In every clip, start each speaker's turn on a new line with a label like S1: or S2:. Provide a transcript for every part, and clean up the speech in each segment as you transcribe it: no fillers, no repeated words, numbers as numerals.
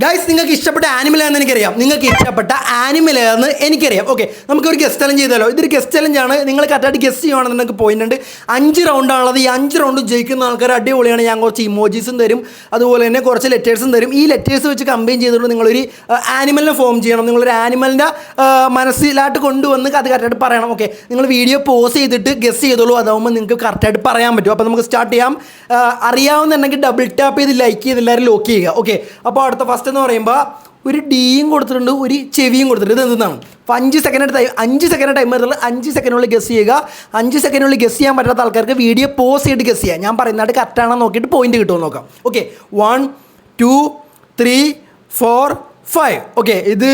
S1: Guys, നിങ്ങൾക്ക് ഇഷ്ടപ്പെട്ട animal ഏതെന്ന് എനിക്കറിയാം. നിങ്ങൾക്ക് ഇഷ്ടപ്പെട്ട ആനിമൽ ഏതെന്ന് എനിക്കറിയാം. ഓക്കെ, നമുക്കൊരു ഗസ്റ്റ് ചലഞ്ച് ചെയ്താലോ? ഇതൊരു ഗസ്റ്റ് ചലഞ്ചാണ്. നിങ്ങൾ കറക്റ്റായിട്ട് ഗസ്റ്റ് ചെയ്യുവാണെന്ന് നിങ്ങൾക്ക് പോയിന്റ് ഉണ്ട്. 5 റൗണ്ടാണുള്ളത്. ഈ 5 റൗണ്ടും ജയിക്കുന്ന ആൾക്കാർ അടിപൊളിയാണ്. ഞാൻ കുറച്ച് ഇമോജീസും തരും, അതുപോലെ തന്നെ കുറച്ച് ലെറ്റേഴ്സും തരും. ഈ ലെറ്റേഴ്സ് വെച്ച് കമ്പൈൻ ചെയ്തുകൊണ്ട് നിങ്ങളൊരു ആനിമലിനെ ഫോം ചെയ്യണം. നിങ്ങളൊരു ആനിമലിൻ്റെ മനസ്സിലായിട്ട് കൊണ്ടുവന്ന് അത് കറക്റ്റായിട്ട് പറയണം. ഓക്കെ, നിങ്ങൾ വീഡിയോ പോസ് ചെയ്തിട്ട് ഗസ്റ്റ് ചെയ്തോളൂ. അതാവുമ്പോൾ നിങ്ങൾക്ക് കറക്റ്റായിട്ട് പറയാൻ പറ്റും. അപ്പോൾ നമുക്ക് സ്റ്റാർട്ട് ചെയ്യാം. അറിയാവുന്നുണ്ടെങ്കിൽ ഡബിൾ ടാപ്പ് ചെയ്ത് ലൈക്ക് ചെയ്ത് എല്ലാവരും ലോക്ക് ചെയ്യുക. ഓക്കെ, അപ്പോൾ അടുത്ത ഫസ്റ്റ് എന്ന് പറയുമ്പോൾ ഒരു ഡിയും കൊടുത്തിട്ടുണ്ട്, ഒരു ചെവിയും കൊടുത്തിട്ടുണ്ട്. ഇത് എന്താണ്? 5 സെക്കൻഡ് ടൈം വരുന്നത്. 5 സെക്കൻഡിനുള്ളിൽ ഗസ് ചെയ്യുക. 5 സെക്കൻഡിനുള്ളിൽ ഗസ് ചെയ്യാൻ പറ്റാത്ത ആൾക്കാർക്ക് വീഡിയോ പോസ് ചെയ്ത് ഗസ് ചെയ്യുക. ഞാൻ പറയുന്നതായിട്ട് കറക്റ്റാണോ നോക്കിയിട്ട് പോയിന്റ് കിട്ടുമോ നോക്കാം. ഓക്കെ, 1 2 3 4 5. ഓക്കെ, ഇത്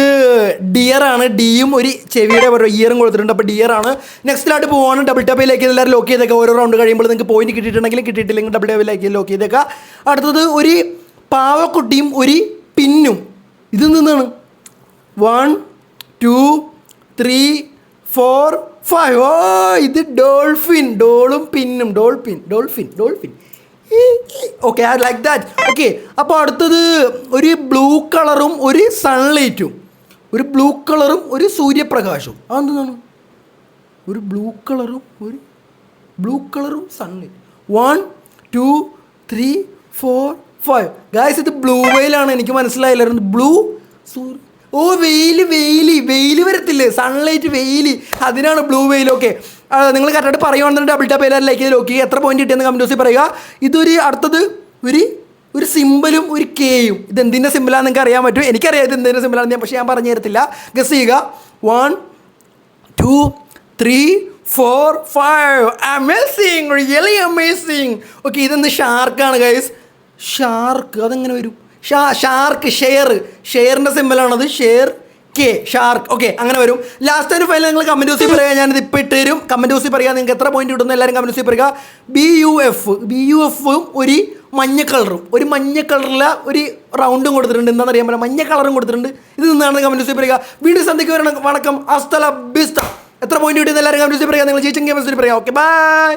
S1: ഡിയറാണ്. ഡിയും ഒരു ചെവിയുടെ ഇയറും കൊടുത്തിട്ടുണ്ട്. അപ്പോൾ ഡിയറാണ്. നെക്സ്റ്റിലായിട്ട് പോവാണ്. ഡബിൾ ടാപ്പിലേക്ക് എല്ലാവരും ലോക്ക് ചെയ്തേക്കാം. ഓരോ റൗണ്ട് കഴിയുമ്പോൾ നിങ്ങൾക്ക് പോയിന്റ് കിട്ടിയിട്ടുണ്ടെങ്കിൽ കിട്ടിയിട്ടില്ലെങ്കിൽ ഡബിൾ ടാപ്പിലേക്ക് ലോക്ക് ചെയ്തേക്കാം. അടുത്തത് ഒരു പാവക്കുട്ടിയും ഒരു പിന്നും. ഇത് നിന്നാണ് 1 2 3 4 5. ഓ, ഇത് ഡോൾഫിൻ. ഡോളും പിന്നും. Dolphin. Okay, I like that. Okay, അപ്പോൾ അടുത്തത് ഒരു ബ്ലൂ കളറും ഒരു സൺലൈറ്റും. ഒരു ബ്ലൂ കളറും ഒരു സൂര്യപ്രകാശവും. അതെന്താണ്? ഒരു ബ്ലൂ കളറും സൺലൈറ്റ്. 1 2 3 4 5. ഗായ്സ്, ഇത് ബ്ലൂ വെയിലാണ്. എനിക്ക് മനസ്സിലായില്ലായിരുന്നു. ബ്ലൂ ഓ, വെയിൽ വരത്തില്ലേ? സൺലൈറ്റ്, വെയിൽ, അതിനാണ് ബ്ലൂ വെയിൽ. ഓക്കെ, നിങ്ങൾ കറക്റ്റായിട്ട് പറയുവാണെന്നുണ്ടെങ്കിൽ ഡബിൾ ടാപ്പ് എല്ലാവരും ലൈക്ക് ചെയ്ത് നോക്കി. എത്ര പോയിന്റ് കിട്ടിയെന്ന് കമന്റ് ബോക്സിൽ പറയുക. ഇതൊരു അടുത്തത് ഒരു സിമ്പിളും ഒരു കെയും. ഇത് എന്തിൻ്റെ സിമ്പിളാണെന്ന് നിങ്ങൾക്ക് അറിയാൻ പറ്റും. എനിക്കറിയാം ഇത് എന്തിൻ്റെ സിമ്പിളാണെന്ന്, പക്ഷേ ഞാൻ പറഞ്ഞു തരത്തില്ല. ഗസ് ചെയ്യുക. 1 2 3 4 5. Amazing, really amazing. ഓക്കെ, ഇതെന്ത്? ഷാർക്കാണ് ഗൈസ്. ഷാർക്ക് അതെങ്ങനെ വരും? ഷാർക്ക്, ഷെയറിൻ്റെ സിമ്പിളാണത്. Share k, shark. ഓക്കെ, അങ്ങനെ വരും. ലാസ്റ്റ് ആൻഡ് ഫൈനൽ നിങ്ങൾ കമൻറ്റ് ബോക്സിൽ പറയുക. ഞാനിത് ഇപ്പോൾ ഇട്ട് തരും. കമൻറ്റ് ബോക്സിൽ പറയുക നിങ്ങൾക്ക് എത്ര പോയിന്റ് കിട്ടുന്നു. എല്ലാവരും കമൻറ്റ് ബോക്സിൽ പറയുക. BUFും ഒരു മഞ്ഞ കളറിലെ ഒരു റൗണ്ടും കൊടുത്തിട്ടുണ്ട്. എന്താണെന്നറിയാൻ പറ്റില്ല, മഞ്ഞ കളറും കൊടുത്തിട്ടുണ്ട്. ഇത് നിന്നാണ് കമൻറ്റ് ബോക്സിൽ പറയുക. വീഡിയോ സന്ധിക്ക് വരണം. വണക്കം. അസ്തല ബിസ്ത. എത്ര പോയിന്റ് കിട്ടുന്ന എല്ലാവരും കമൻറ്റ് ബോക്സിൽ പറയുക. നിങ്ങൾ ജയിച്ചെങ്കിൽ കമൻറ്റ് ബോക്സിൽ പറയുക. Okay, by.